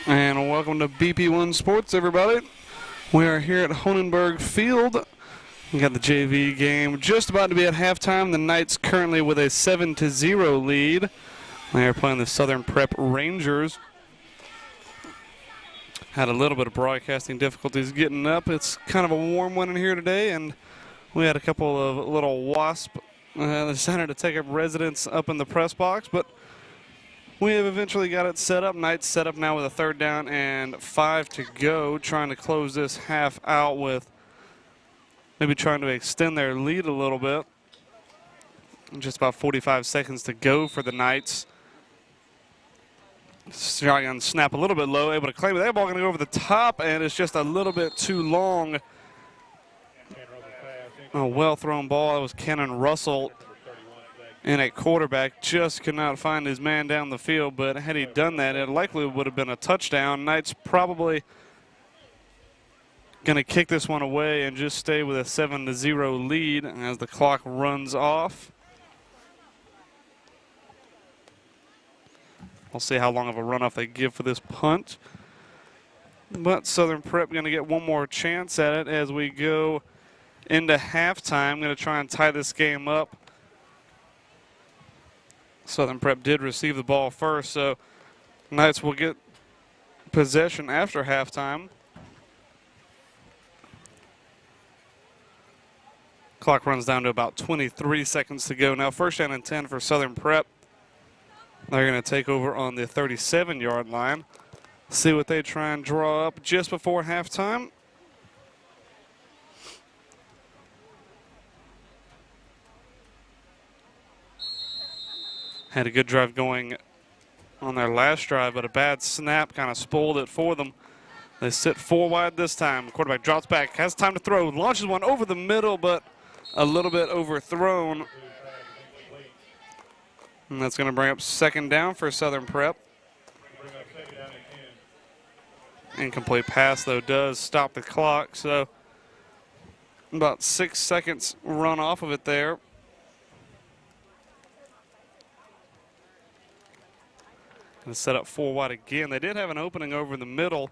And welcome to BP1 Sports, everybody. We are here at Honenberg Field. We got the JV game just about to be at halftime. The Knights currently with a 7-0 lead. They are playing the Southern Prep Rangers. Had a little bit of broadcasting difficulties getting up. It's kind of a warm one in here today, and we had a couple of little wasps decided to take up residence up in the press box, but we have eventually got it set up. Knights set up now with a 3rd down and 5 to go, trying to close this half out with maybe trying to extend their lead a little bit. Just about 45 seconds to go for the Knights. Shotgun snap a little bit low, able to claim it. That ball going to go over the top, and it's just a little bit too long. A well-thrown ball. That was Kennon Russell. And at quarterback, just could not find his man down the field, but had he done that, it likely would have been a touchdown. Knights probably going to kick this one away and just stay with a 7-0 lead as the clock runs off. We'll see how long of a runoff they give for this punt. But Southern Prep going to get one more chance at it as we go into halftime. Going to try and tie this game up. Southern Prep did receive the ball first, so Knights will get possession after halftime. Clock runs down to about 23 seconds to go now. 1st down and 10 for Southern Prep. They're going to take over on the 37-yard line. See what they try and draw up just before halftime. Had a good drive going on their last drive, but a bad snap kind of spoiled it for them. They sit 4 wide this time. Quarterback drops back, has time to throw, launches one over the middle, but a little bit overthrown. And that's going to bring up 2nd down for Southern Prep. Incomplete pass, though, does stop the clock, so about 6 seconds run off of it there. Going to set up 4 wide again. They did have an opening over the middle.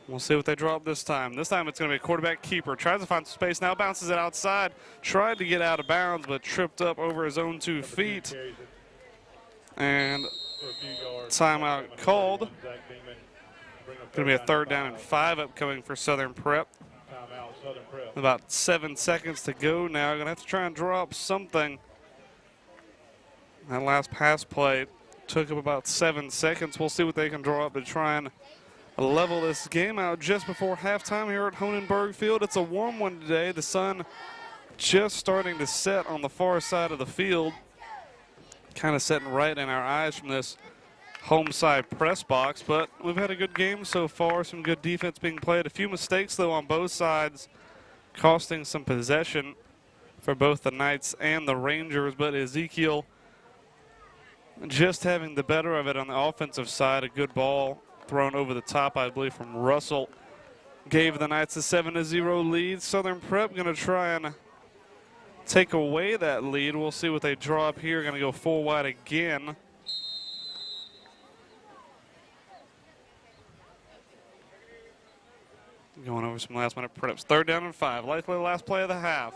We'll see what they draw up this time. This time it's going to be a quarterback keeper. Tries to find space, now bounces it outside. Tried to get out of bounds, but tripped up over his own 2 feet. And timeout called. Going to be a 3rd down and 5 upcoming for Southern Prep. About 7 seconds to go now. Going to have to try and draw up something. That last pass play took up about 7 seconds. We'll see what they can draw up to try and level this game out just before halftime here at Honenberg Field. It's a warm one today. The sun just starting to set on the far side of the field. Kind of setting right in our eyes from this home side press box, but we've had a good game so far. Some good defense being played. A few mistakes, though, on both sides, costing some possession for both the Knights and the Rangers, but Ezekiel just having the better of it on the offensive side. A good ball thrown over the top, I believe, from Russell. Gave the Knights a 7-0 lead. Southern Prep going to try and take away that lead. We'll see what they draw up here. Going to go 4 wide again. Going over some last-minute preps. 3rd down and 5. Likely the last play of the half.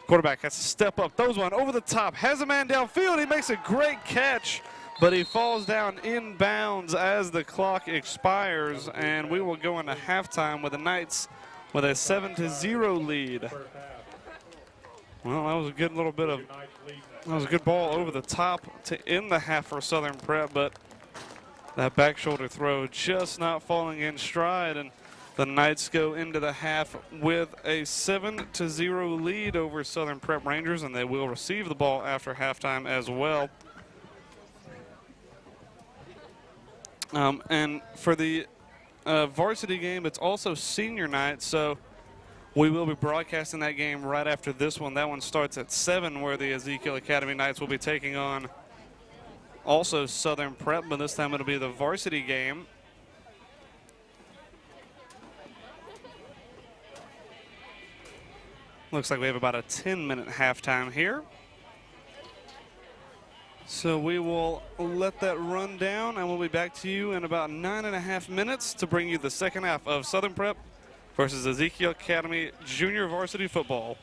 Quarterback has to step up, throws one over the top, has a man downfield. He makes a great catch, but he falls down inbounds as the clock expires, and we will go into halftime with the Knights with a 7-0 lead. Well, that was a good little bit of, that was a good ball over the top to end the half for Southern Prep, but that back shoulder throw just not falling in stride, and the Knights go into the half with a 7-0 lead over Southern Prep Rangers, and they will receive the ball after halftime as well. And for the varsity game, it's also senior night, so we will be broadcasting that game right after this one. That one starts at 7, where the Ezekiel Academy Knights will be taking on also Southern Prep, but this time it'll be the varsity game. Looks like we have about a 10-minute halftime here. So we will let that run down, and we'll be back to you in about 9.5 minutes to bring you the second half of Southern Prep versus Ezekiel Academy Junior Varsity Football.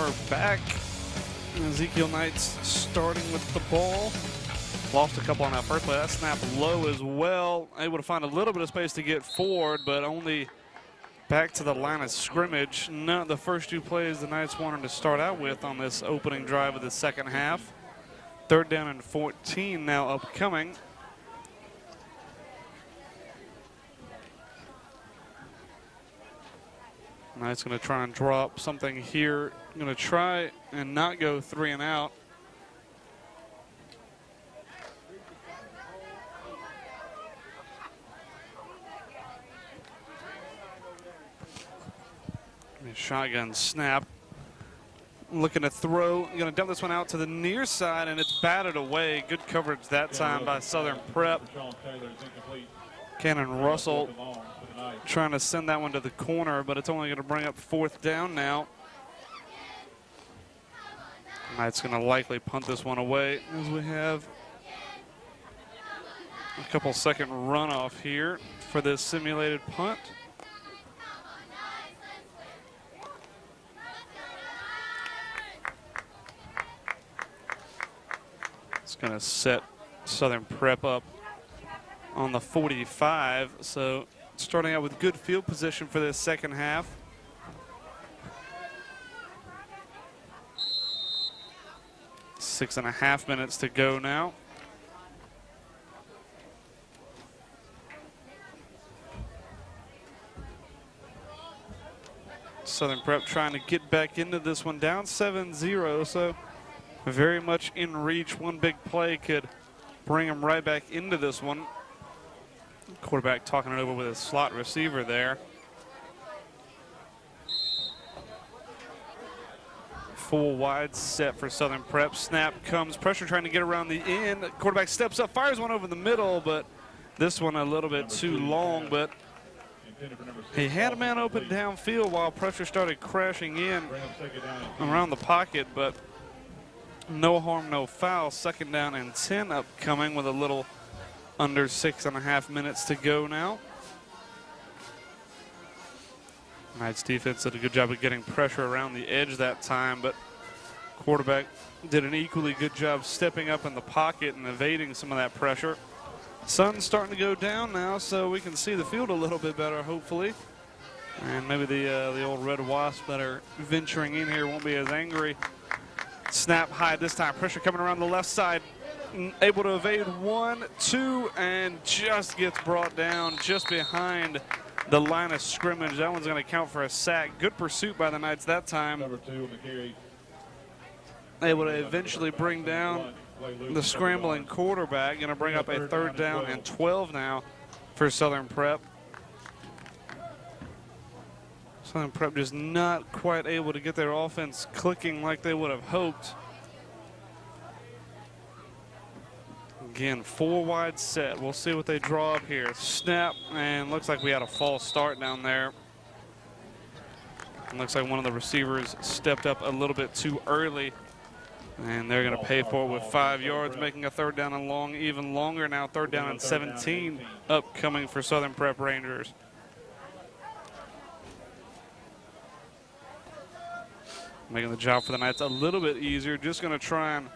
are back. Ezekiel Knights starting with the ball. Lost a couple on that first play. That snap low as well. Able to find a little bit of space to get forward, but only back to the line of scrimmage. Not the first two plays the Knights wanted to start out with on this opening drive of the second half. 3rd down and 14 now upcoming. Knights going to try and drop something here. Going to try and not go 3 and out. Shotgun snap. Looking to throw. Going to dump this one out to the near side, and it's batted away. Good coverage that time by Southern Prep. Cannon Russell trying to send that one to the corner, but it's only going to bring up 4th down now. Knight's going to likely punt this one away as we have a couple second runoff here for this simulated punt. It's going to set Southern Prep up on the 45, so starting out with good field position for this second half. Six and a half minutes to go now. Southern Prep trying to get back into this one, down 7-0, so very much in reach. One big play could bring them right back into this one. Quarterback talking it over with his slot receiver there. Full wide set for Southern Prep. Snap comes, pressure trying to get around the end. Quarterback steps up, fires one over the middle, but this one a little bit too long. But he had a man open downfield while pressure started crashing in around the pocket, but no harm, no foul. 2nd down and 10 upcoming with a little under 6.5 minutes to go now. Knights defense did a good job of getting pressure around the edge that time, but quarterback did an equally good job stepping up in the pocket and evading some of that pressure. Sun's starting to go down now, so we can see the field a little bit better, hopefully. And maybe the old red wasp that are venturing in here won't be as angry. Snap high this time. Pressure coming around the left side. Able to evade 1, 2, and just gets brought down just behind the line of scrimmage. That one's going to count for a sack. Good pursuit by the Knights that time. Number 2 on the carry. Able to eventually bring down the scrambling quarterback. Going to bring up a 3rd down and 12 now for Southern Prep. Southern Prep just not quite able to get their offense clicking like they would have hoped. Again, 4 wide set. We'll see what they draw up here. Snap, and looks like we had a false start down there. And looks like one of the receivers stepped up a little bit too early. And they're going to pay for it with 5 yards, making a 3rd down and long even longer now. 3rd down and 17 upcoming for Southern Prep Rangers. Making the job for the Knights a little bit easier. Just going to try and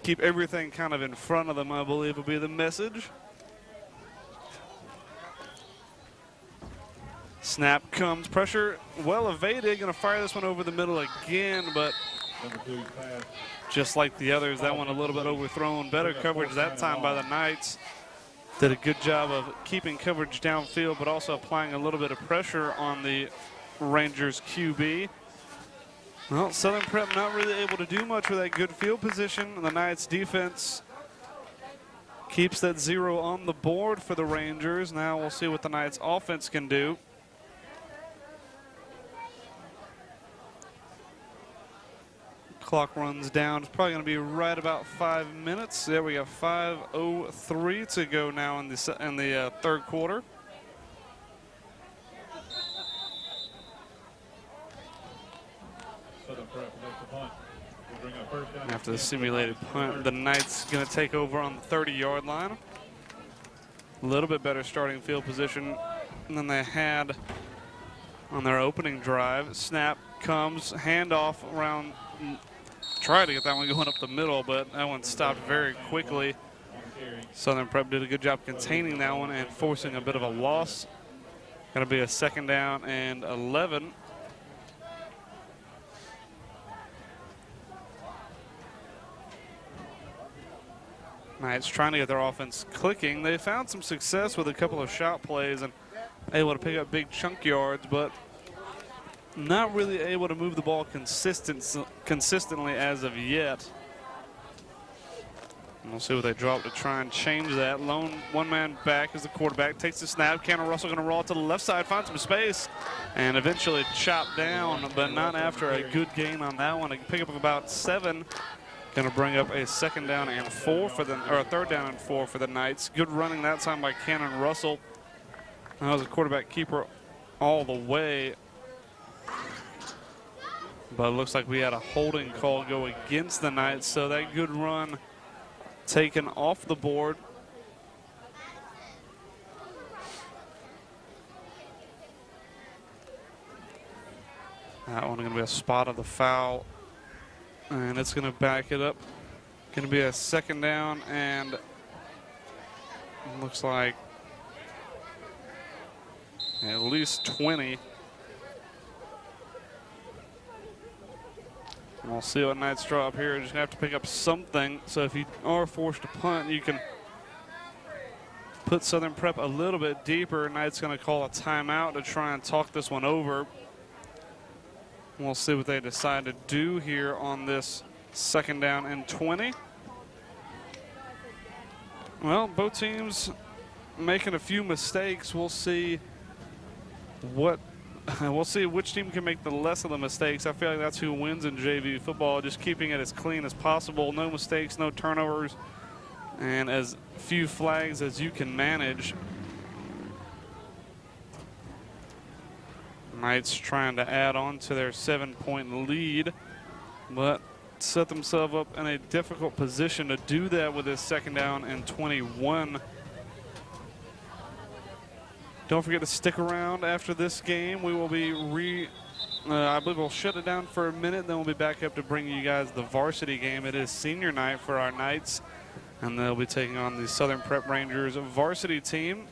keep everything kind of in front of them, I believe will be the message. Snap comes, pressure well evaded. Going to fire this one over the middle again, but just like the others, that one a little bit overthrown. Better coverage that time by the Knights. Did a good job of keeping coverage downfield, but also applying a little bit of pressure on the Rangers QB. Well, Southern Prep not really able to do much with that good field position. The Knights defense keeps that 0 on the board for the Rangers. Now we'll see what the Knights offense can do. Clock runs down. It's probably going to be right about 5 minutes. There we go. 5:03 to go now in the 3rd quarter. After the simulated punt, the Knights going to take over on the 30-yard line. A little bit better starting field position than they had on their opening drive. Snap comes, handoff around, try to get that one going up the middle, but that one stopped very quickly. Southern Prep did a good job containing that one and forcing a bit of a loss. Going to be a 2nd down and 11. Knights trying to get their offense clicking. They found some success with a couple of shot plays and able to pick up big chunk yards, but not really able to move the ball consistently as of yet. And we'll see what they drop to try and change that. Lone one-man back as the quarterback takes the snap. Cannon Russell going to roll to the left side, find some space, and eventually chopped down, but not after a good gain on that one. A pick up of about 7. Going to bring up a 2nd down and 4 for the, or a 3rd down and 4 for the Knights. Good running that time by Cannon Russell. That was a quarterback keeper all the way. But it looks like we had a holding call go against the Knights, so that good run taken off the board. That one going to be a spot of the foul, and it's going to back it up. Going to be a 2nd down, and looks like at least 20. And we'll see what Knights draw up here. Just going to have to pick up something. So if you are forced to punt, you can put Southern Prep a little bit deeper. Knights going to call a timeout to try and talk this one over. We'll see what they decide to do here on this 2nd down and 20. Well, both teams making a few mistakes. We'll see which team can make the less of the mistakes. I feel like that's who wins in JV football, just keeping it as clean as possible. No mistakes, no turnovers, and as few flags as you can manage. Knights trying to add on to their 7-point lead, but set themselves up in a difficult position to do that with this 2nd down and 21. Don't forget to stick around after this game. We will be I believe we'll shut it down for a minute, then we'll be back up to bring you guys the varsity game. It is senior night for our Knights, and they'll be taking on the Southern Prep Rangers varsity team.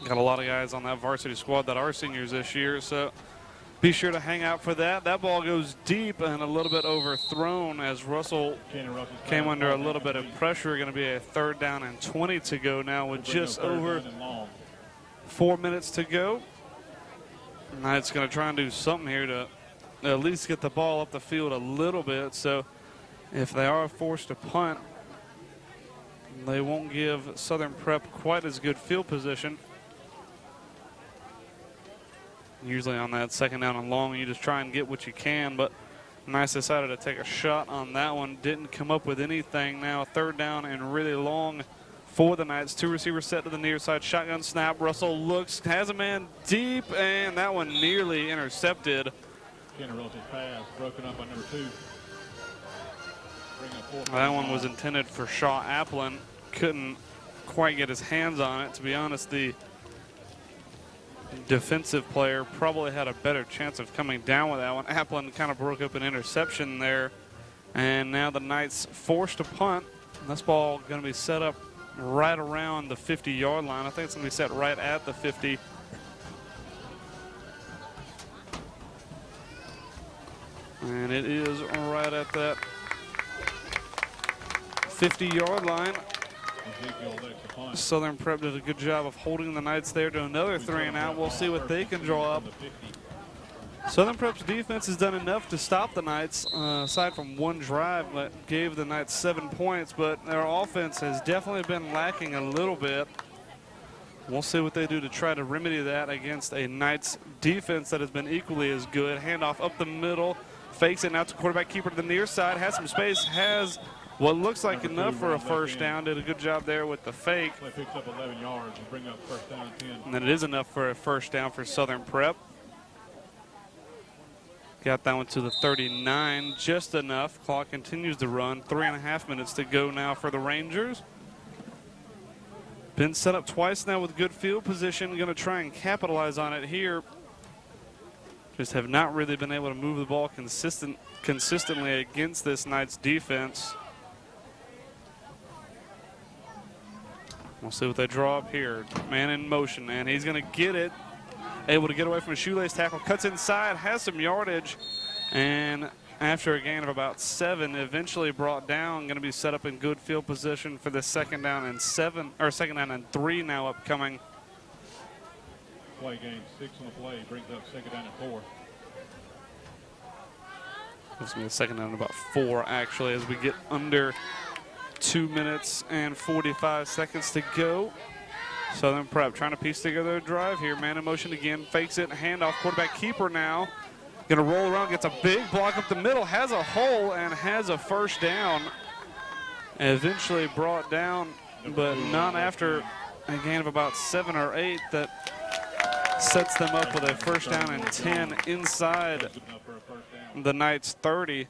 Got a lot of guys on that varsity squad that are seniors this year, so be sure to hang out for that. That ball goes deep and a little bit overthrown as Russell came under a little bit of pressure. Going to be a 3rd down and 20 to go now with just over 4 minutes to go. Knights going to try and do something here to at least get the ball up the field a little bit. So if they are forced to punt, they won't give Southern Prep quite as good field position. Usually on that 2nd down and long, you just try and get what you can, but Knights decided to take a shot on that one. Didn't come up with anything. Now 3rd down and really long for the Knights. 2 receivers set to the near side. Shotgun snap. Russell looks, has a man deep, and that one nearly intercepted. Pass broken up by number 2. That one was intended for Shaw Applin. Couldn't quite get his hands on it. To be honest, the defensive player probably had a better chance of coming down with that one. Applin kind of broke up an interception there, and now the Knights forced to punt. This ball going to be set up right around the 50-yard line. I think it's going to be set right at the 50. And it is right at that 50-yard line. Southern Prep did a good job of holding the Knights there to another 3 and out. We'll see what they can draw up. Southern Prep's defense has done enough to stop the Knights, aside from one drive that gave the Knights 7 points, but their offense has definitely been lacking a little bit. We'll see what they do to try to remedy that against a Knights defense that has been equally as good. Handoff up the middle, fakes it out to quarterback keeper to the near side, has some space, has what looks like enough for a 1st down. Did a good job there with the fake. Picks up 11 yards and bring up 1st down and 10. And then it is enough for a 1st down for Southern Prep. Got that one to the 39, just enough. Clock continues to run. 3.5 minutes to go now for the Rangers. Been set up twice now with good field position. Going to try and capitalize on it here. just have not really been able to move the ball consistently against this Knights defense. We'll see what they draw up here. Man in motion, and he's going to get it. Able to get away from a shoelace tackle, cuts inside, has some yardage, and after a gain of about 7, eventually brought down, going to be set up in good field position for the second down and 3 now upcoming. Play game 6 on the play, brings up second down and 4. It's going to be a second down and about 4 actually as we get under 2 minutes and 45 seconds to go. Southern Prep trying to piece together a drive here. Man in motion again, fakes it, handoff, quarterback keeper now. Gonna roll around, gets a big block up the middle, has a hole and has a first down. Eventually brought down, but not after a gain of about 7 or 8 that sets them up with a first down and 10 inside the Knights 30.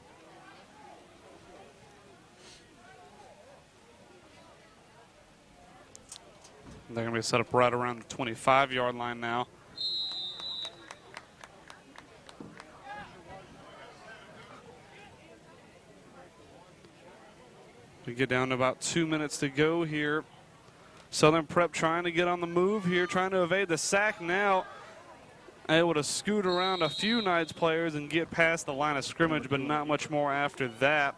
They're going to be set up right around the 25-yard line now. We get down to about 2 minutes to go here. Southern Prep trying to get on the move here, trying to evade the sack now. Able to scoot around a few Knights players and get past the line of scrimmage, but not much more after that.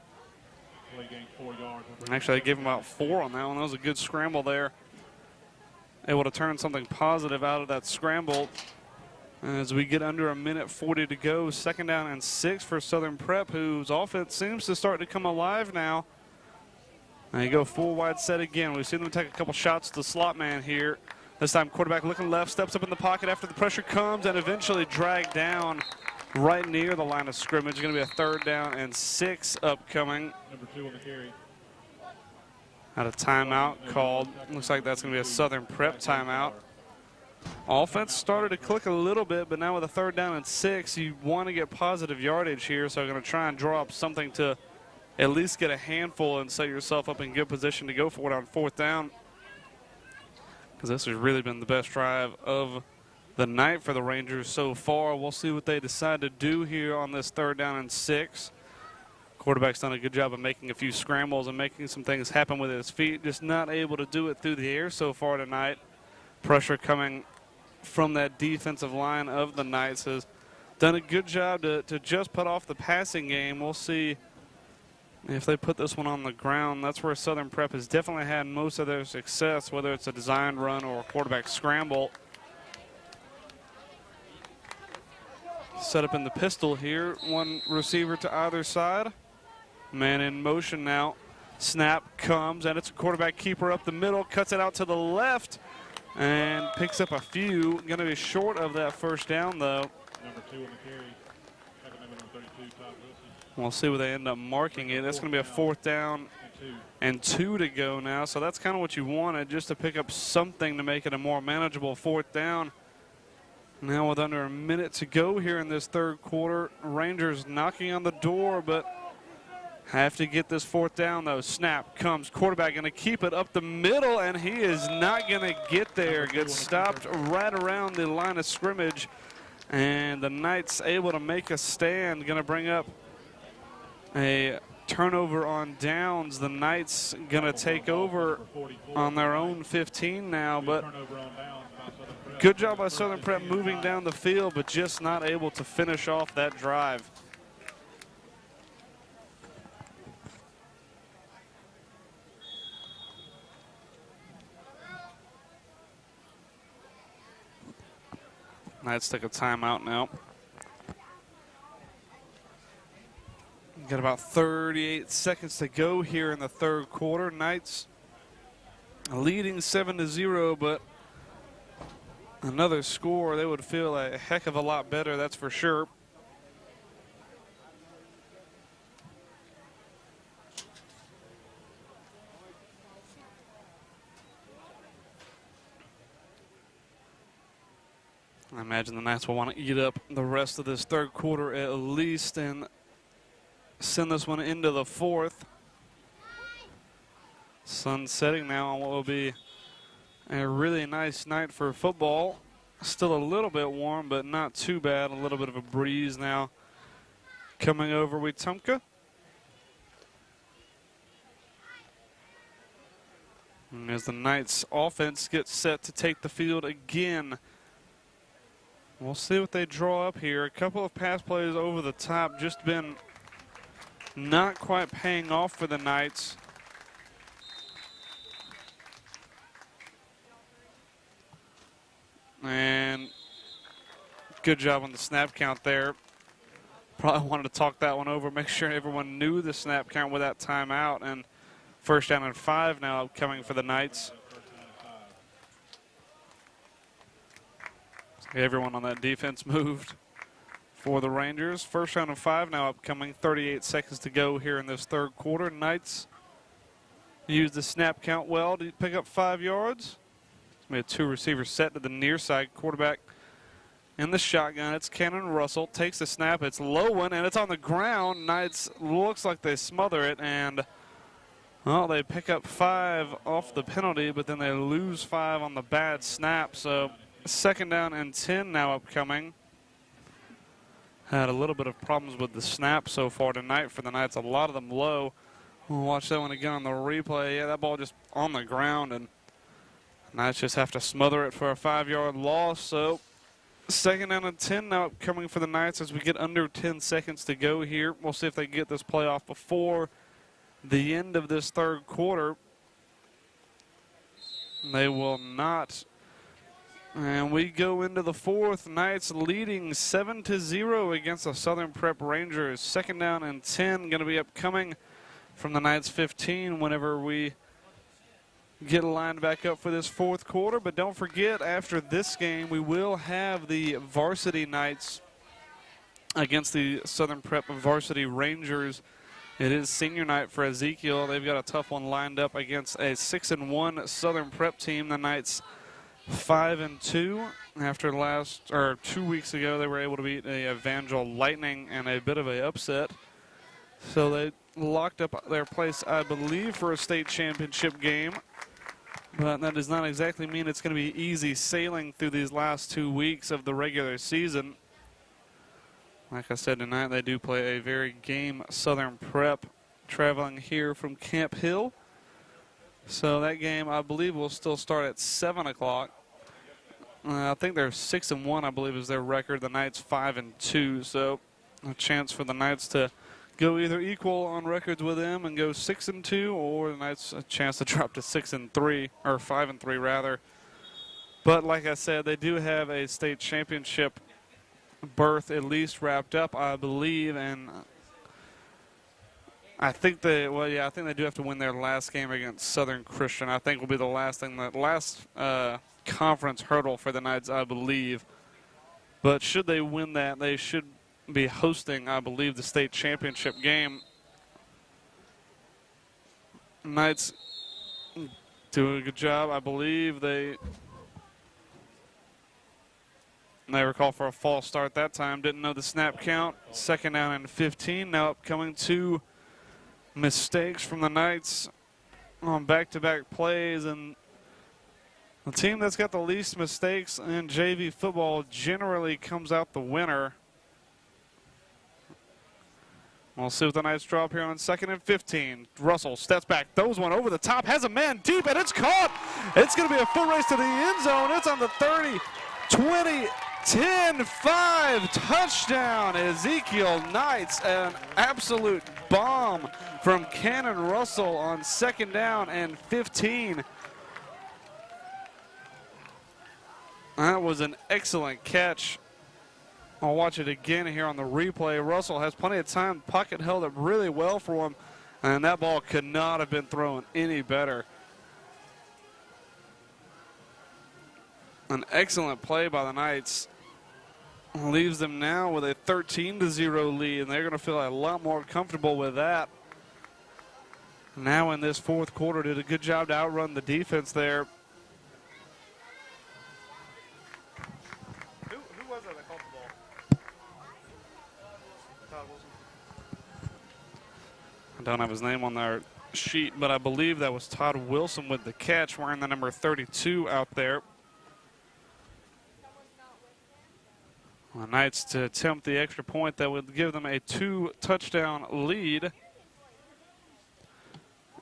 Actually, I gave him about 4 on that one. That was a good scramble there. Able to turn something positive out of that scramble. As we get under 1:40 to go, second down and 6 for Southern Prep, whose offense seems to start to come alive now. And you go full wide set again. We've seen them take a couple shots to the slot man here. This time quarterback looking left, steps up in the pocket after the pressure comes and eventually dragged down right near the line of scrimmage. Going to be a third down and 6 upcoming. Number 2 on the carry. Had a timeout called. Looks like that's going to be a Southern Prep timeout. Offense started to click a little bit, but now with a third down and 6, you want to get positive yardage here. So I'm going to try and draw up something to at least get a handful and set yourself up in good position to go for it on 4th down. Because this has really been the best drive of the night for the Rangers so far. We'll see what they decide to do here on this third down and 6. Quarterback's done a good job of making a few scrambles and making some things happen with his feet. Just not able to do it through the air so far tonight. Pressure coming from that defensive line of the Knights has done a good job to just put off the passing game. We'll see if they put this one on the ground. That's where Southern Prep has definitely had most of their success, whether it's a designed run or a quarterback scramble. Set up in the pistol here. One receiver to either side. Man in motion now. Snap comes, and it's a quarterback keeper up the middle. Cuts it out to the left and picks up a few. Going to be short of that first down, though. Number 2 on the carry. Number 32, Todd Wilson. We'll see where they end up marking it. That's going to be a 4th down and 2 to go now. So that's kind of what you wanted, just to pick up something to make it a more manageable 4th down. Now with under a minute to go here in this third quarter, Rangers knocking on the door, but have to get this 4th down, though. Snap comes, quarterback going to keep it up the middle, and he is not going to get there. Gets stopped right around the line of scrimmage, and the Knights able to make a stand. Going to bring up a turnover on downs. The Knights going to take over on their own 15 now, but good job by Southern Prep moving down the field, but just not able to finish off that drive. Knights take a timeout now. Got about 38 seconds to go here in the third quarter. Knights leading 7-0, but another score, they would feel a heck of a lot better, that's for sure. I imagine the Knights will want to eat up the rest of this third quarter at least and send this one into the 4th. Sun setting now on what will be a really nice night for football. Still a little bit warm, but not too bad. A little bit of a breeze now coming over Wetumpka. And as the Knights offense gets set to take the field again, we'll see what they draw up here. A couple of pass plays over the top, just been not quite paying off for the Knights. And good job on the snap count there. Probably wanted to talk that one over, make sure everyone knew the snap count with that timeout. And first down and 5 now coming for the Knights. Everyone on that defense moved for the Rangers. First down and 5 now upcoming. 38 seconds to go here in this third quarter. Knights use the snap count well to pick up 5 yards. We had 2 receivers set to the near side. Quarterback in the shotgun. It's Cannon Russell. Takes the snap. It's low one, and it's on the ground. Knights looks like they smother it, and well, they pick up 5 off the penalty, but then they lose 5 on the bad snap. So second down and 10 now upcoming. Had a little bit of problems with the snap so far tonight for the Knights. A lot of them low. We'll watch that one again on the replay. Yeah, that ball just on the ground, and Knights just have to smother it for a 5-yard loss. So second down and 10 now upcoming for the Knights as we get under 10 seconds to go here. We'll see if they get this play off before the end of this third quarter. They will not. And we go into the fourth. Knights leading 7-0 against the Southern Prep Rangers. Second down and 10 going to be upcoming from the Knights 15 whenever we get lined back up for this fourth quarter. But don't forget, after this game, we will have the varsity Knights against the Southern Prep Varsity Rangers. It is senior night for Ezekiel. They've got a tough one lined up against a 6-1 Southern Prep team. The Knights 5-2. After 2 weeks ago, they were able to beat a Evangel Lightning and a bit of a upset. So they locked up their place, I believe, for a state championship game. But that does not exactly mean it's going to be easy sailing through these last 2 weeks of the regular season. Like I said, tonight they do play a very game Southern Prep, traveling here from Camp Hill. So that game, I believe, will still start at 7 o'clock. I think they're 6-1, I believe, is their record. The Knights 5-2. So a chance for the Knights to go either equal on records with them and go 6-2, or the Knights a chance to drop to 6-3, or 5-3 rather. But like I said, they do have a state championship berth at least wrapped up, I believe, and I think they do have to win their last game against Southern Christian. I think will be the last thing, the last conference hurdle for the Knights, I believe. But should they win that, they should be hosting, I believe, the state championship game. Knights do a good job. I believe they were called for a false start that time. Didn't know the snap count. Second down and 15. Now upcoming 2 mistakes from the Knights on back-to-back plays, and the team that's got the least mistakes in JV football generally comes out the winner. We'll see what the Knights draw up here on second and 15. Russell steps back, throws one over the top, has a man deep, and it's caught. It's going to be a foot race to the end zone. It's on the 30, 20, 10, 5, touchdown. Ezekiel Knights, an absolute bomb from Cannon Russell on second down and 15. That was an excellent catch. I'll watch it again here on the replay. Russell has plenty of time. Pocket held up really well for him, and that ball could not have been thrown any better. An excellent play by the Knights. Leaves them now with a 13-0 lead, and they're going to feel a lot more comfortable with that. Now in this fourth quarter, did a good job to outrun the defense there. Who was that caught the ball? Todd Wilson. I don't have his name on their sheet, but I believe that was Todd Wilson with the catch, wearing the number 32 out there. The Knights to attempt the extra point that would give them a 2-touchdown lead.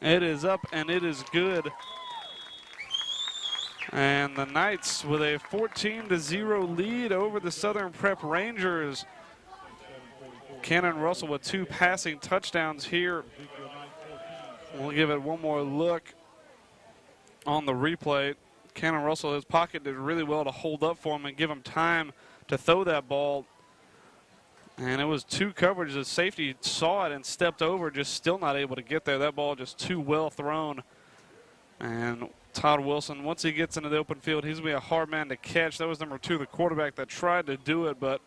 It is up and it is good. And the Knights with a 14-0 lead over the Southern Prep Rangers. Cannon Russell with 2 passing touchdowns here. We'll give it one more look on the replay. Cannon Russell, his pocket did really well to hold up for him and give him time to throw that ball. And it was 2 coverages. The safety saw it and stepped over, just still not able to get there. That ball just too well thrown. And Todd Wilson, once he gets into the open field, he's going to be a hard man to catch. That was number 2, the quarterback that tried to do it, but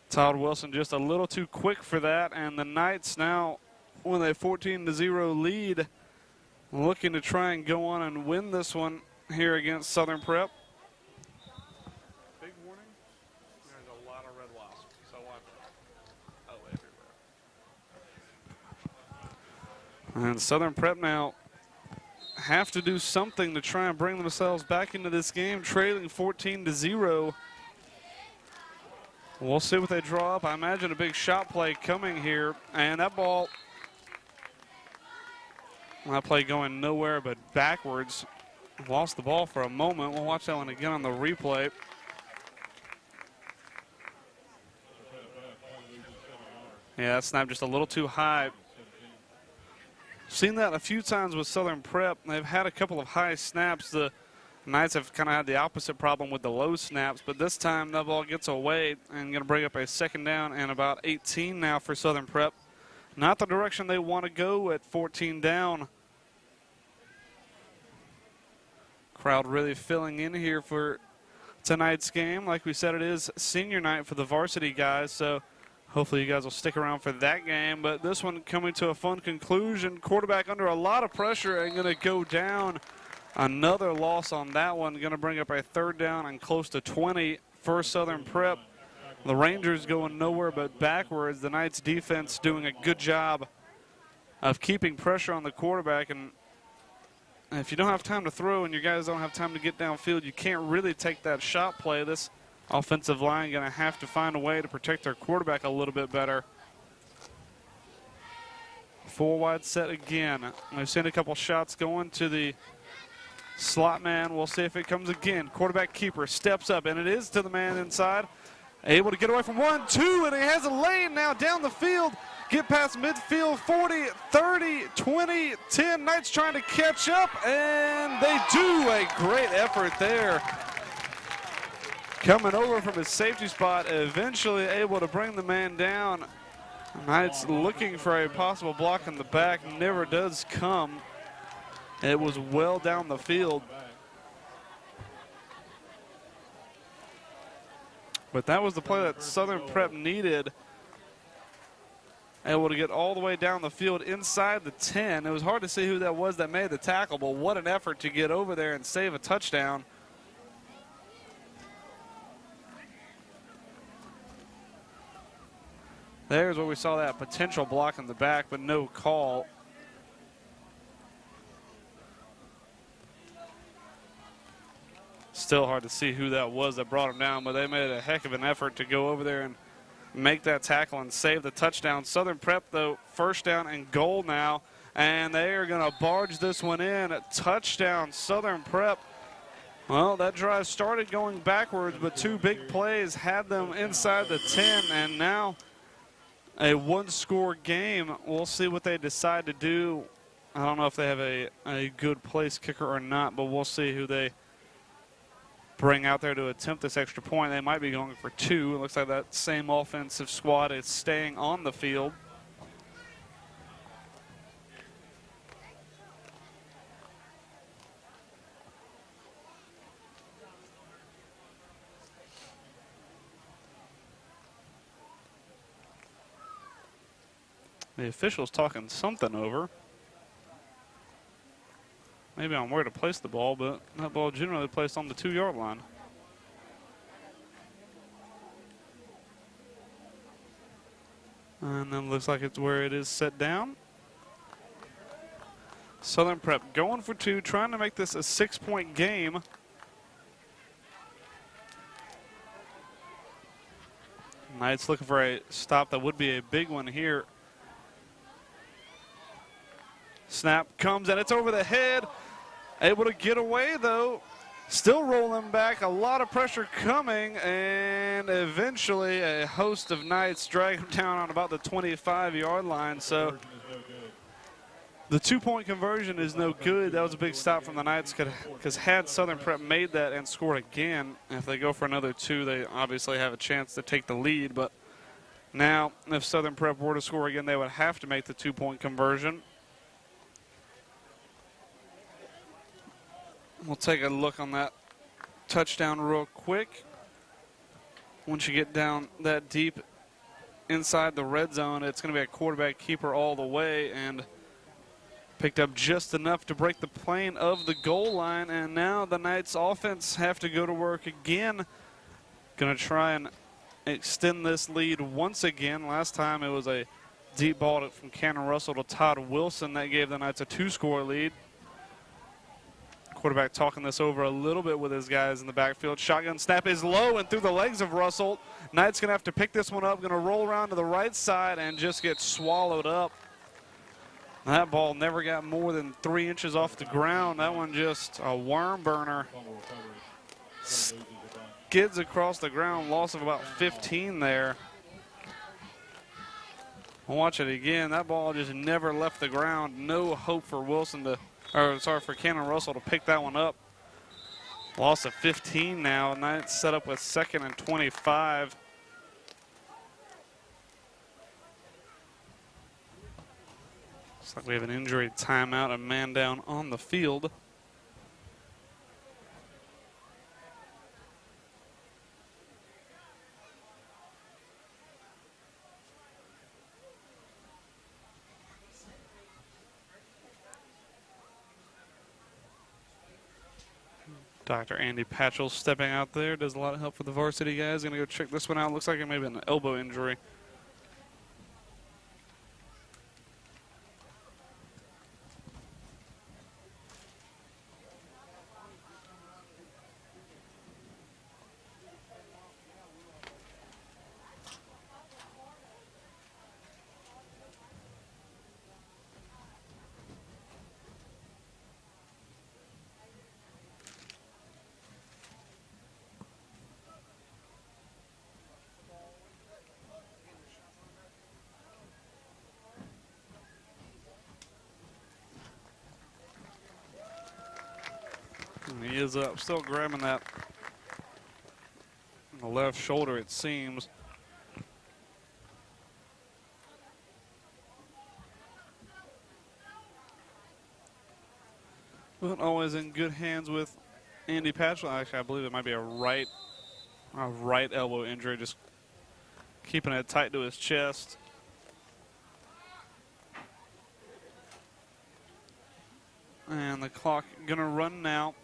Todd Wilson just a little too quick for that. And the Knights now with a 14-0 lead, looking to try and go on and win this one here against Southern Prep. Big warning, there's a lot of red wasps, so watch out. Oh, everywhere. And Southern Prep now have to do something to try and bring themselves back into this game, trailing 14-0. We'll see what they draw up. I imagine a big shot play coming here, and that ball, that play going nowhere but backwards. Lost the ball for a moment. We'll watch that one again on the replay. Yeah, that snap just a little too high. Seen that a few times with Southern Prep. They've had a couple of high snaps. The Knights have kind of had the opposite problem with the low snaps, but this time that ball gets away and going to bring up a 2nd down and about 18 now for Southern Prep. Not the direction they want to go at 14 down. Crowd really filling in here for tonight's game. Like we said, it is senior night for the varsity guys, so hopefully you guys will stick around for that game. But this one coming to a fun conclusion. Quarterback under a lot of pressure and going to go down. Another loss on that one. Going to bring up a 3rd down and close to 20 for Southern Prep. The Rangers going nowhere but backwards. The Knights defense doing a good job of keeping pressure on the quarterback. And if you don't have time to throw and your guys don't have time to get downfield, you can't really take that shot play. This offensive line going to have to find a way to protect their quarterback a little bit better. 4 wide set again. We've seen a couple shots going to the slot man. We'll see if it comes again. Quarterback keeper steps up, and it is to the man inside. Able to get away from 1, 2, and he has a lane now down the field. Get past midfield, 40, 30, 20, 10. Knights trying to catch up, and they do. A great effort there. Coming over from his safety spot, eventually able to bring the man down. Knights looking for a possible block in the back, never does come. It was well down the field. But that was the play that Southern Prep needed. Able to get all the way down the field inside the 10. It was hard to see who that was that made the tackle, but what an effort to get over there and save a touchdown. There's where we saw that potential block in the back, but no call. Still hard to see who that was that brought him down, but they made a heck of an effort to go over there and make that tackle and save the touchdown. Southern Prep, though, 1st down and goal now, and they are going to barge this one in. A touchdown, Southern Prep. Well, that drive started going backwards, but 2 big plays had them inside the 10, and now a 1-score game. We'll see what they decide to do. I don't know if they have a good place kicker or not, but we'll see who they bring out there to attempt this extra point. They might be going for 2. It looks like that same offensive squad is staying on the field. The official's talking something over. Maybe on where to place the ball, but that ball generally placed on the 2-yard line. And then looks like it's where it is set down. Southern Prep going for 2, trying to make this a 6-point game. Knights looking for a stop that would be a big one here. Snap comes and it's over the head. Able to get away though. Still rolling back, a lot of pressure coming, and eventually a host of Knights drag him down on about the 25-yard line. So the 2-point conversion is no good. That was a big stop from the Knights because had Southern Prep made that and scored again, if they go for another 2, they obviously have a chance to take the lead. But now, if Southern Prep were to score again, they would have to make the 2-point conversion. We'll take a look on that touchdown real quick. Once you get down that deep inside the red zone, it's going to be a quarterback keeper all the way, and picked up just enough to break the plane of the goal line. And now the Knights offense have to go to work again. Going to try and extend this lead once again. Last time it was a deep ball from Cannon Russell to Todd Wilson that gave the Knights a 2-score lead. Quarterback talking this over a little bit with his guys in the backfield. Shotgun snap is low and through the legs of Russell. Knights going to have to pick this one up. Going to roll around to the right side and just get swallowed up. That ball never got more than 3 inches off the ground. That one just a worm burner. Skids across the ground, loss of about 15 there. We'll watch it again. That ball just never left the ground. No hope for Wilson to, or sorry, for Cannon Russell to pick that one up. Loss of 15 now. Knights set up with 2nd and 25. Looks like we have an injury timeout, a man down on the field. Dr. Andy Patchell stepping out there, does a lot of help for the varsity guys. Gonna go check this one out. Looks like it may be an elbow injury. And he is up, still grabbing that on the left shoulder, it seems. But always in good hands with Andy Patchell. Actually, I believe it might be a right elbow injury, just keeping it tight to his chest. And the clock gonna run now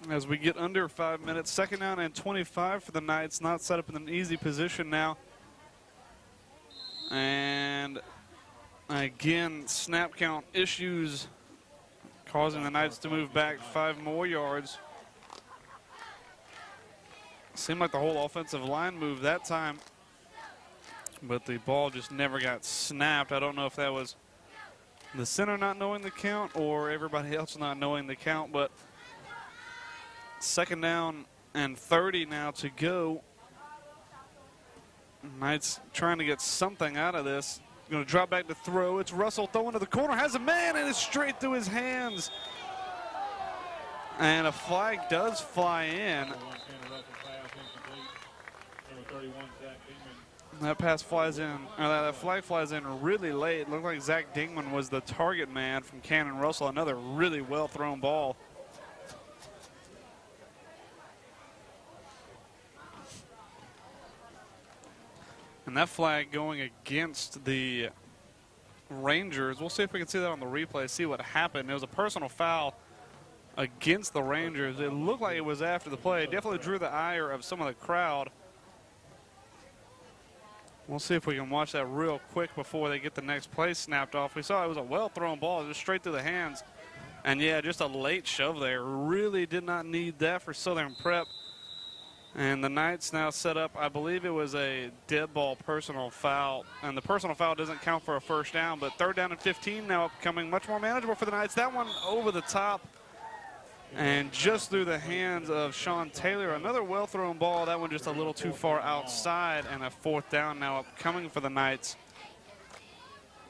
as we get under 5 minutes. 2nd down and 25 for the Knights, not set up in an easy position now. And again, snap count issues causing the Knights to move back 5 more yards. Seemed like the whole offensive line moved that time, but the ball just never got snapped. I don't know if that was the center not knowing the count or everybody else not knowing the count, but 2nd down and 30 now to go. Knights trying to get something out of this. Going to drop back to throw. It's Russell throwing to the corner, has a man, and it's straight through his hands. And a flag does fly in. That pass flies in, or that flag flies in really late. It looked like Zach Dingman was the target man from Cannon Russell. Another really well thrown ball. And that flag going against the Rangers. We'll see if we can see that on the replay, see what happened. It was a personal foul against the Rangers. It looked like it was after the play. It definitely drew the ire of some of the crowd. We'll see if we can watch that real quick before they get the next play snapped off. We saw it was a well-thrown ball, just straight through the hands. And yeah, just a late shove there. Really did not need that for Southern Prep. And the Knights now set up, I believe it was a dead ball personal foul. And the personal foul doesn't count for a first down, but 3rd down and 15 now becoming much more manageable for the Knights. That one over the top and just through the hands of Sean Taylor. Another well-thrown ball. That one just a little too far outside, and a 4th down now upcoming for the Knights.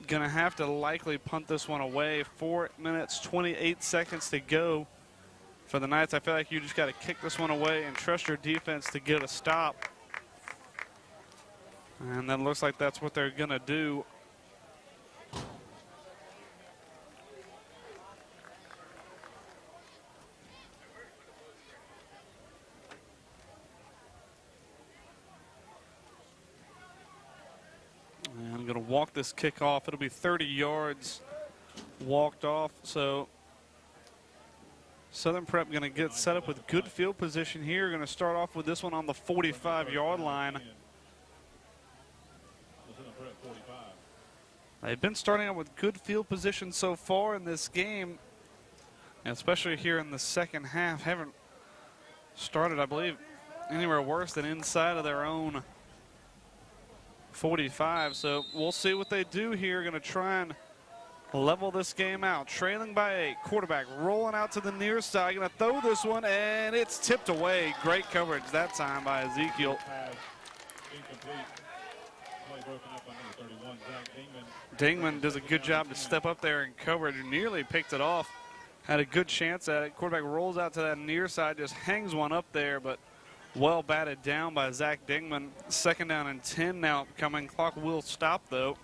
Gonna have to likely punt this one away. 4 minutes, 28 seconds to go for the Knights. I feel like you just got to kick this one away and trust your defense to get a stop. And that looks like that's what they're going to do. And I'm going to walk this kick off. It'll be 30 yards walked off. So Southern Prep going to get set up with good field position here. Going to start off with this one on the 45-yard line. They've been starting out with good field position so far in this game, especially here in the second half. Haven't started, I believe, anywhere worse than inside of their own 45. So we'll see what they do here. Going to try and level this game out. Trailing by 8. Quarterback rolling out to the near side. Going to throw this one, and it's tipped away. Great coverage that time by Ezekiel. Dingman does a good job to step up there and coverage. Nearly picked it off. Had a good chance at it. Quarterback rolls out to that near side, just hangs one up there, but well batted down by Zach Dingman. 2nd down and 10 now coming. Clock will stop, though.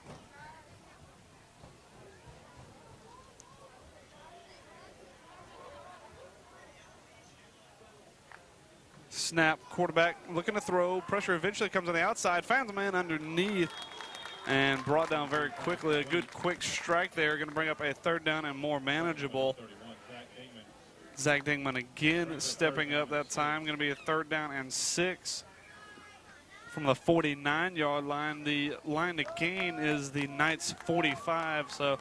Snap, quarterback looking to throw. Pressure eventually comes on the outside. Finds a man underneath and brought down very quickly. A good quick strike there. Going to bring up a 3rd down and more manageable. Zach Dingman again stepping up that time. Going to be a 3rd down and 6 from the 49-yard line. The line to gain is the Knights 45. So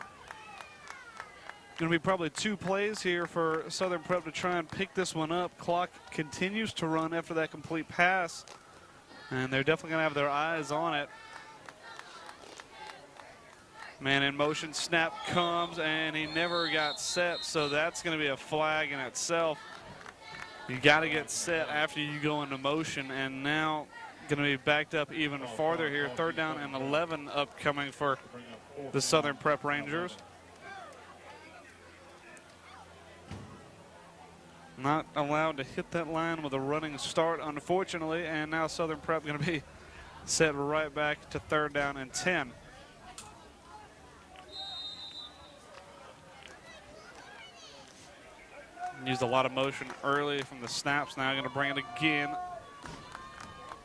going to be probably 2 plays here for Southern Prep to try and pick this one up. Clock continues to run after that complete pass, and they're definitely going to have their eyes on it. Man in motion, snap comes, and he never got set, so that's going to be a flag in itself. You got to get set after you go into motion, and now going to be backed up even farther here. 3rd down and 11 upcoming for the Southern Prep Rangers. Not allowed to hit that line with a running start, unfortunately, and now Southern Prep going to be set right back to 3rd down and 10. Used a lot of motion early from the snaps. Now going to bring it again.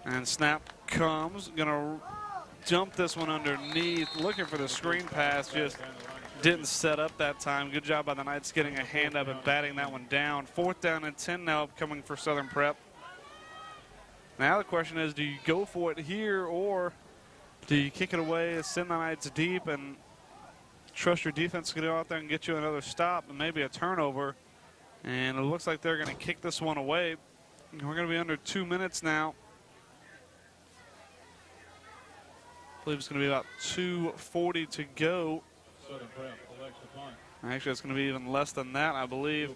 And snap comes. Going to dump this one underneath. Looking for the screen pass. Just didn't set up that time. Good job by the Knights getting a hand up and batting that one down. 4th down and 10 now coming for Southern Prep. Now the question is, do you go for it here, or do you kick it away, send the Knights deep, and trust your defense to go out there and get you another stop and maybe a turnover? And it looks like they're going to kick this one away. We're going to be under 2 minutes now. I believe it's going to be about 2:40 to go. Actually, it's going to be even less than that, I believe.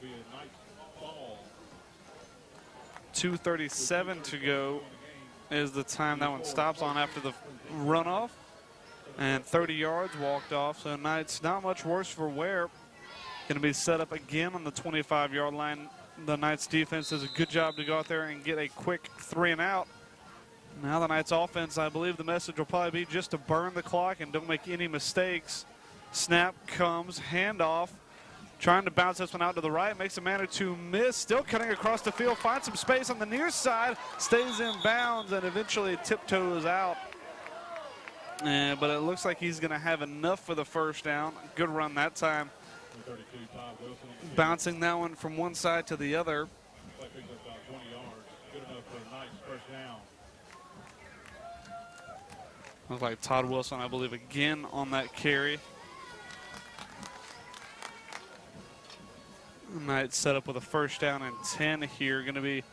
2:37 to go is the time that one stops on after the runoff. And 30 yards walked off, so Knights not much worse for wear. Going to be set up again on the 25-yard line. The Knights defense does a good job to go out there and get a quick 3 and out. Now the Knights offense, I believe the message will probably be just to burn the clock and don't make any mistakes. Snap comes, handoff, trying to bounce this one out to the right, makes a man or two miss, still cutting across the field, finds some space on the near side, stays in bounds, and eventually tiptoes out. But it looks like he's going to have enough for the 1st down. Good run that time. Bouncing that one from one side to the other. Looks like Todd Wilson, I believe, again on that carry. Knights set up with a 1st down and 10 here. Going to be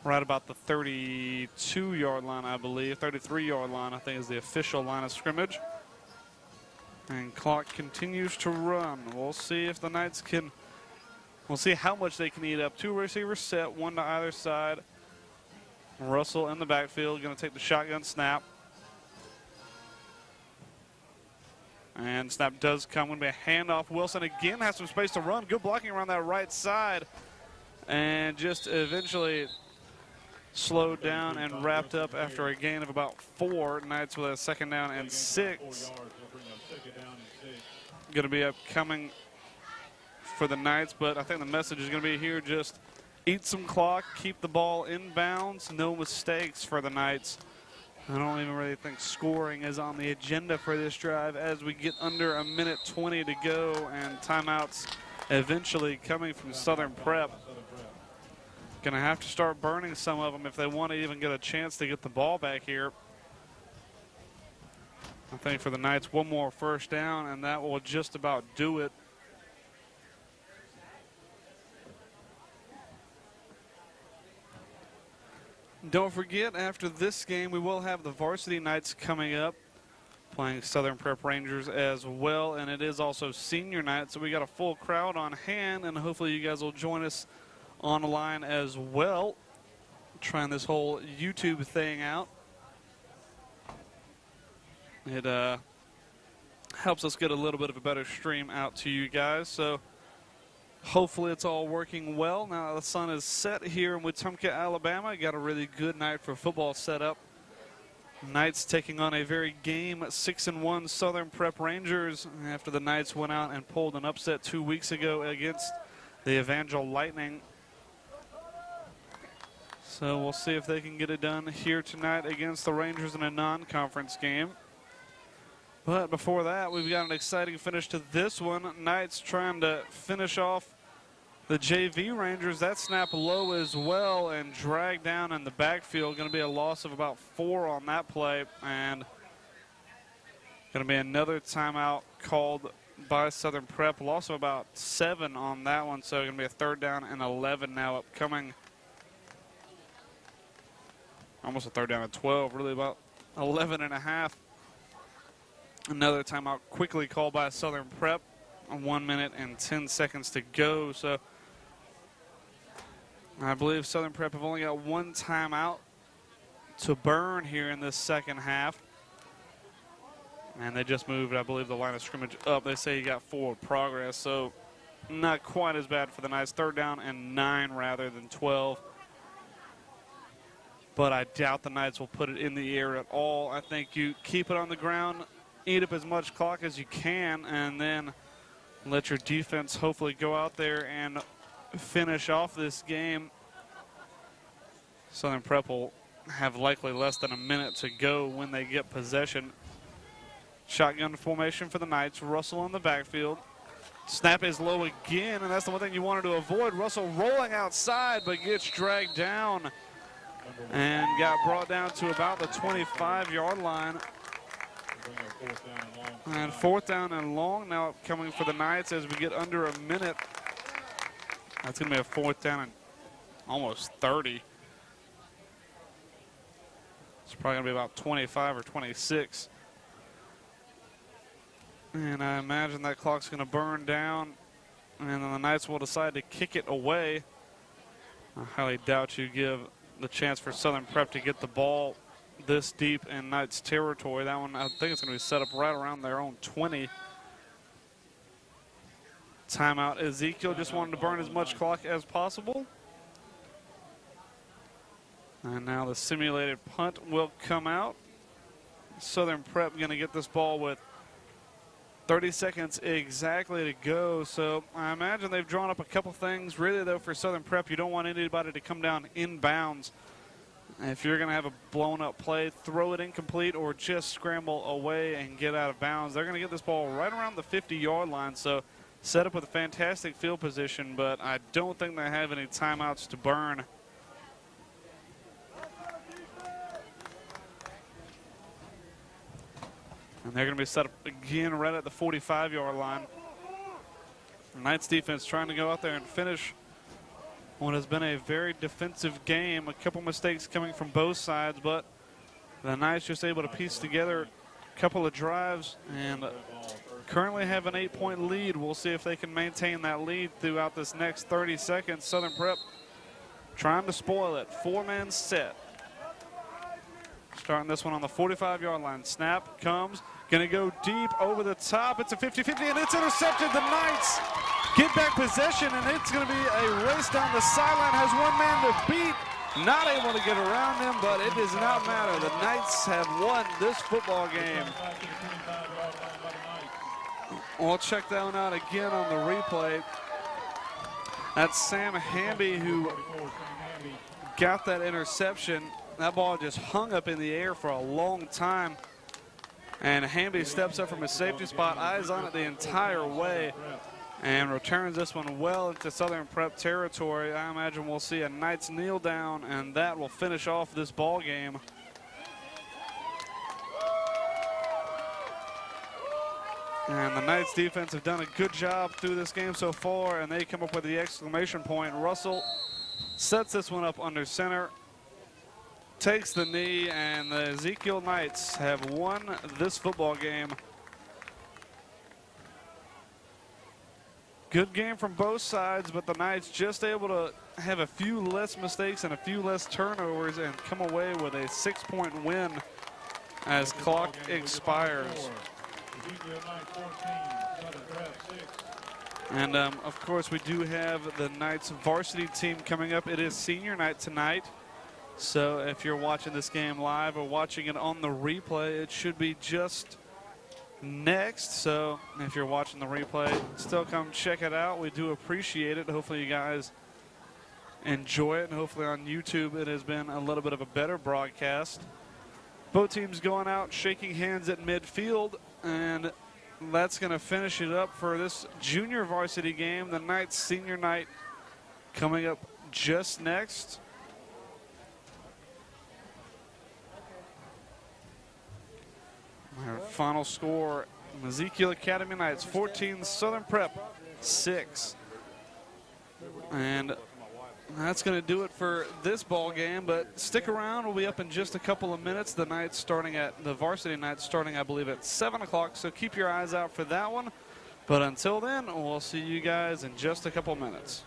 right about the 32-yard line, I believe. 33-yard line, I think, is the official line of scrimmage. And clock continues to run. We'll see if the Knights can, we'll see how much they can eat up. 2 receivers set, 1 to either side. Russell in the backfield, going to take the shotgun snap. And snap does come. Going to be a handoff. Wilson again has some space to run. Good blocking around that right side. And just eventually slowed down and wrapped up after a gain of about 4. Knights with a 2nd down and 6. Going to be upcoming for the Knights, but I think the message is going to be here, just eat some clock, keep the ball in bounds, no mistakes for the Knights. I don't even really think scoring is on the agenda for this drive as we get under 1:20 to go, and timeouts eventually coming from Southern Prep. Going to have to start burning some of them if they want to even get a chance to get the ball back here. I think for the Knights, 1 more first down, and that will just about do it. Don't forget, after this game, we will have the varsity Knights coming up, playing Southern Prep Rangers as well, and it is also senior night, so we got a full crowd on hand, and hopefully you guys will join us on the line as well, trying this whole YouTube thing out. It helps us get a little bit of a better stream out to you guys, so hopefully it's all working well. Now the sun is set here in Wetumpka, Alabama. Got a really good night for football set up. Knights taking on a very game 6-1 Southern Prep Rangers after the Knights went out and pulled an upset 2 weeks ago against the Evangel Lightning. So we'll see if they can get it done here tonight against the Rangers in a non-conference game. But before that, we've got an exciting finish to this one. Knights trying to finish off the JV Rangers. That snap low as well and dragged down in the backfield. Going to be a loss of about 4 on that play. And going to be another timeout called by Southern Prep. Loss of about 7 on that one. So going to be a 3rd down and 11 now upcoming. Almost a 3rd down and 12. Really about 11 and a half. Another timeout quickly called by Southern Prep. 1 minute and 10 seconds to go. So I believe Southern Prep have only got 1 timeout to burn here in this second half. And they just moved, I believe, the line of scrimmage up. They say you got forward progress, so not quite as bad for the Knights. 3rd down and 9 rather than 12. But I doubt the Knights will put it in the air at all. I think you keep it on the ground, eat up as much clock as you can, and then let your defense hopefully go out there and finish off this game. Southern Prep will have likely less than a minute to go when they get possession. Shotgun formation for the Knights. Russell in the backfield. Snap is low again, and that's the one thing you wanted to avoid. Russell rolling outside, but gets dragged down and got brought down to about the 25-yard line. And 4th down and long now coming for the Knights as we get under a minute. That's going to be a 4th down and almost 30. It's probably going to be about 25 or 26. And I imagine that clock's going to burn down, and then the Knights will decide to kick it away. I highly doubt you give the chance for Southern Prep to get the ball this deep in Knights territory. That one, I think it's going to be set up right around their own 20. Timeout. Ezekiel just wanted to burn as much clock as possible. And now the simulated punt will come out. Southern Prep going to get this ball with 30 seconds exactly to go. So I imagine they've drawn up a couple things. Really, though, for Southern Prep, you don't want anybody to come down inbounds. If you're going to have a blown-up play, throw it incomplete or just scramble away and get out of bounds. They're going to get this ball right around the 50-yard line, so set up with a fantastic field position, but I don't think they have any timeouts to burn. And they're going to be set up again right at the 45-yard line. Knights defense trying to go out there and finish what has been a very defensive game. A couple mistakes coming from both sides, but the Knights just able to piece together a couple of drives and currently have an 8-point lead. We'll see if they can maintain that lead throughout this next 30 seconds. Southern Prep trying to spoil it. 4-man set. Starting this one on the 45-yard line. Snap comes. Going to go deep over the top. It's a 50-50, and it's intercepted. The Knights get back possession, and it's going to be a race down the sideline. Has one man to beat. Not able to get around him, but it does not matter. The Knights have won this football game. We'll check that one out again on the replay. That's Sam Hamby who got that interception. That ball just hung up in the air for a long time. And Hamby steps up from his safety spot, eyes on it the entire way, and returns this one well into Southern Prep territory. I imagine we'll see a Knights kneel down, and that will finish off this ball game. And the Knights defense have done a good job through this game so far, and they come up with the exclamation point. Russell sets this one up under center, takes the knee, and the Ezekiel Knights have won this football game. Good game from both sides, but the Knights just able to have a few less mistakes and a few less turnovers and come away with a 6-point win as clock expires. And of course, we do have the Knights varsity team coming up. It is senior night tonight. So if you're watching this game live or watching it on the replay, it should be just next. So if you're watching the replay, still come check it out. We do appreciate it. Hopefully you guys enjoy it, and hopefully on YouTube it has been a little bit of a better broadcast. Both teams going out, shaking hands at midfield, and that's going to finish it up for this junior varsity game. The Knights senior night coming up just next. Our final score, Ezekiel Academy Knights 14, Southern Prep 6. And that's going to do it for this ball game, but stick around. We'll be up in just a couple of minutes. The varsity Knights starting, I believe, at 7 o'clock, so keep your eyes out for that one. But until then, we'll see you guys in just a couple minutes.